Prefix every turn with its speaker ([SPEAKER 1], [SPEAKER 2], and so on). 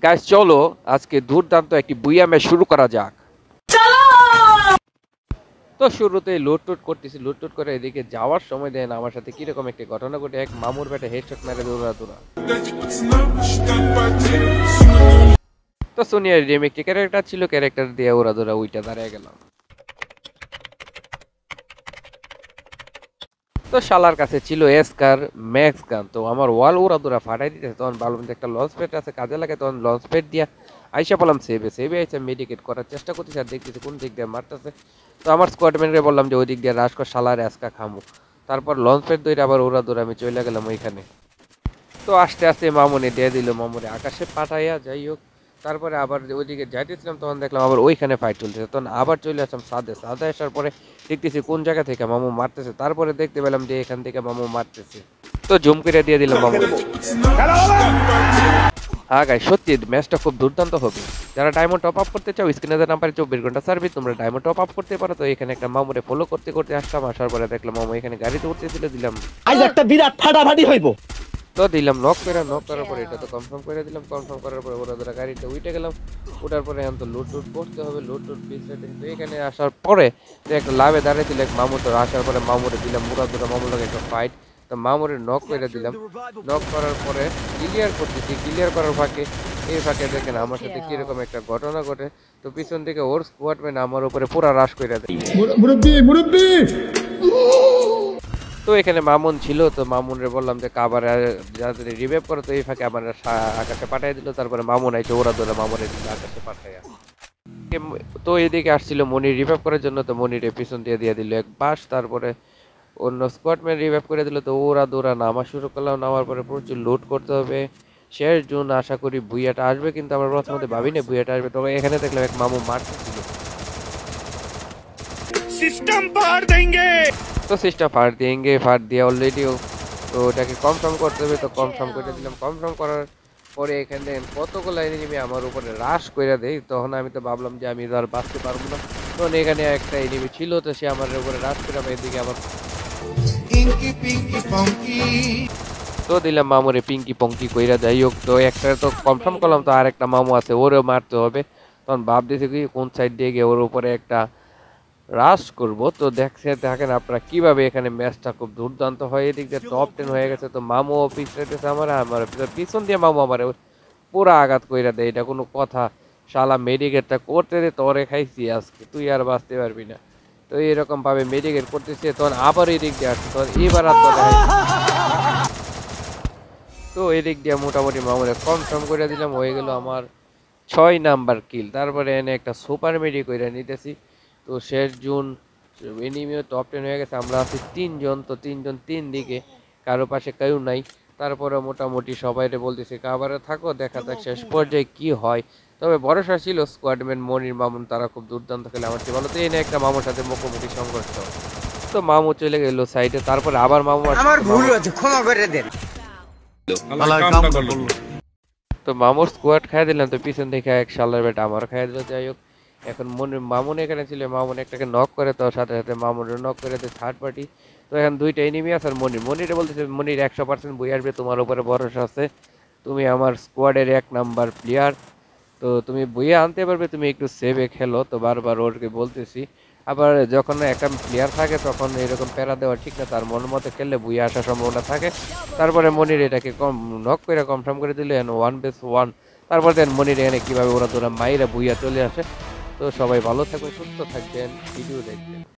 [SPEAKER 1] Guys চলো আজকে দুর্দান্ত একটি বুইয়া ম্যাচ শুরু করা যাক। তো শুরুতে লুটটুট করতেছি, লুটটুট করে এদিকে যাওয়ার সময় দেন আমার সাথে কিরকম একটি ঘটনা ঘটে, এক মামুর ব্যাটে হেডশট মেরে দৌড়া দৌড়া। তো সোনিয়ার রিম একটি ক্যারেক্টার ছিল, ক্যারেক্টার দিয়ে ওরা দৌড়া উইটা দাঁড়িয়ে গেলাম। তো শালার কাছে ছিল এসকার ম্যাক্স গান, তো আমার ওয়াল ওরা দৌড়া ফাটাই দিতেছে। তখন ভাবলাম যে একটা লঞ্চ প্যাড আছে কাজে লাগে, তখন লঞ্চ প্যাড দিয়া আইসা বললাম সেভে সেভে আইসা মেডিকেট করার চেষ্টা করতেছি আর দেখতেছি কোন দিক দিয়ে মারতেছে। তো আমার স্কোয়াডম্যানকে বললাম যে ওই দিক দিয়ে রাশ কর শালার এসকা খামু। তারপর লঞ্চ প্যাড ধরে আবার ওরা দৌড়া আমি চলে গেলাম ওইখানে। তো আস্তে আস্তে মামুনি দিয়ে দিল, মামুনি আকাশে পাঠাইয়া যাই হোক। তারপরে আবার ওইদিকে যাইতেছিলাম তখন দেখলাম আবার ওইখানে ফাইট চলতেছে, তখন আবার চলে আসলাম সাদে। সাদে আসার পরে দেখতেছি কোন জায়গা থেকে মামু মারতেছে, তারপরে দেখতে পেলাম যে এখান থেকে মামু মারতেছে। তো জুম করে দিয়ে দিলাম মামু। হ্যাঁ গাইস সত্যি ম্যাচটা খুব দুর্দান্ত হবে। যারা ডায়মন্ড টপ আপ করতে চাও স্ক্রিনে নাম্বারে 24 ঘন্টা সার্ভিস, তোমরা ডায়মন্ড টপ আপ করতে পারো। তো এখানে একটা মামুরে ফলো করতে করতে আসলাম, আসার পরে দেখলাম মামু এখানে গাড়িতে উঠতেছিল, দিলাম
[SPEAKER 2] আজ একটা বিরাট ফাটাফাটি হইব।
[SPEAKER 1] তো দিলাম নক করে, নক করার পরে এটা তো কনফার্ম করে দিলাম, কনফার্ম করার পরে ওরা ধরে গাড়িতে উঠে গেলাম। ওঠার পরে এখন তো লুট টুট করতে হবে, লুট টুট পিছনে। তো এখানে আসার পরে তো একটা লাভে দাঁড়িয়েছিল এক মামু, তো আসার পরে মামুরে দিলাম মুরা ধরে, মামুর লগে একটা ফাইট। তো মামুরে নক করে দিলাম, নক করার পরে ক্লিয়ার করতেছি, ক্লিয়ার করার ফাঁকে এই ফাঁকে দেখেন আমার সাথে কিরকম একটা ঘটনা ঘটে। তো পিছন থেকে ওর স্কোয়াডম্যান আমার উপরে পুরা রাশ করে দেয়। তো এখানে মামুন ছিল, তো মামুনরে বললাম যে কাবার যাতে রিভাইভ করো। তো এই ফাঁকে আমার আকাশে পাঠিয়ে দিল, তারপরে মামুন আইছে ওরা ধরে মামুনের দিল আকাশে পাঠাইয়া। তো এদিকে আসছিল মনির রিভাইভ করার জন্য, তো মনির পিছন দিয়ে দিল এক বাস। তারপরে অন্য স্কোয়াডম্যান রিভাইভ করে দিল, তো ওরা দৌড়া নামা শুরু করলাম। নামার পরে প্রচুর লুট করতে হবে। শেষ জুন আশা করি ভুইয়াটা আসবে, কিন্তু আমরা প্রথমে ভাবিনি ভুইয়াটা আসবে। তবে এখানে দেখলাম এক মামু মারতেছিল,
[SPEAKER 2] সিস্টেম পার দেंगे।
[SPEAKER 1] তো সিস্টেম ফার দেंगे, ফার দিয়ে অলরেডি। তো ওটাকে কনফার্ম করতে হবে, তো কনফার্ম করে দিলাম। কনফার্ম করার পরে এখানে দেখেন কতগুলো এনিমি আমার উপরে রাশ করে দেয়। তখন আমি তো ভাবলাম যে আমি আর বাঁচতে পারবো না। তখন এখানে একটা এনিমি ছিল, তো সে আমার উপরে রাশ করে আমার এদিকে আবার তো দিলাম মামুরে পিঙ্কি পঙ্কি কইরা। যাই হোক তো একটা তো কনফার্ম করলাম, তো আর একটা মামু আছে ওরেও মারতে হবে। তখন ভাবতেছি কি কোন সাইড দিয়ে গিয়ে ওর উপরে একটা রাশ করব। তো দেখেন আপনারা কিভাবে এখানে ম্যাচটা খুব দুর্দান্ত হয়। এদিক দিয়ে টপ 10 হয়ে গেছে, তো মামু পিছনেতেছে আমার পিছন দিয়ে মামু আমার পুরা আঘাত কইরা দেয়। এটা কোনো কথা? শালা মেডিকেটটা করতে দে, তোরে খাইছি আজকে, তুই আর বাঁচতে পারবি না। তো এরকম ভাবে মেডিকেট করতেছে, তখন আবার এদিক দিয়ে আসছে, তখন এবার আর তো এদিক দিয়ে মোটামুটি মামুরে কনফার্ম করে দিলাম, হয়ে গেল আমার 6 নাম্বার কিল। তারপরে এনে একটা সুপার মেডি কইরা নিতেছি। তো শেষ জুন এনিমিও টপ 10 হয়ে গেছে, আমরা আছি 3 জন। তো 3 জন 3 দিকে, কারো পাশে কেউ নাই। তারপরে মোটামুটি সবাইরে বলতেছে কাবারে থাকো, দেখা যাক শেষ পর্যায়ে কি হয়। তবে ভরসা ছিল স্কোয়াডম্যান মনির মামুন, তারা খুব দুর্দান্ত খেলে আমার চেয়ে ভালো। তো এনে একটা মামুর সাথে মুখোমুখি সংঘর্ষ, তো মামু চলে গেল সাইডে। তারপরে আবার মামু
[SPEAKER 3] আমার ভুল হয়েছে, ক্ষমা করে দেন।
[SPEAKER 1] তো মামুর স্কোয়াড খাই দিলাম, তো পিছন থেকে এক শালার বেটা আমার খাই দিল। যাই হোক এখন মামুন এখানে ছিল, মামুন একটাকে নক করে, তো সাথে সাথে মামুনের নক করে দেয় থার্ড পার্টি। তো এখন দুইটা এনিমি আছে। আর মনিরে বলতেছে মনির 100% বই আসবে, তোমার উপরে ভরসা আছে, তুমি আমার স্কোয়াডের 1 নাম্বার প্লেয়ার, তো তুমি বইয়ে আনতে পারবে, তুমি একটু সেভে খেলো। তো বারবার ওরকে বলতেছি। আবার যখন একটা প্লেয়ার থাকে তখন এরকম প্যারা দেওয়া ঠিক না, তার মন মতো খেললে বইয়ে আসার সম্ভাবনা থাকে। তারপরে মনির এটাকে নক করে কনফার্ম করে দিল 1v1। তারপর দেন মনির এখানে কিভাবে ওরা মাইরা বুইয়া চলে আসে। তো সবাই ভালো থাকবেন, সুস্থ থাকবেন, ভিডিও দেখবেন।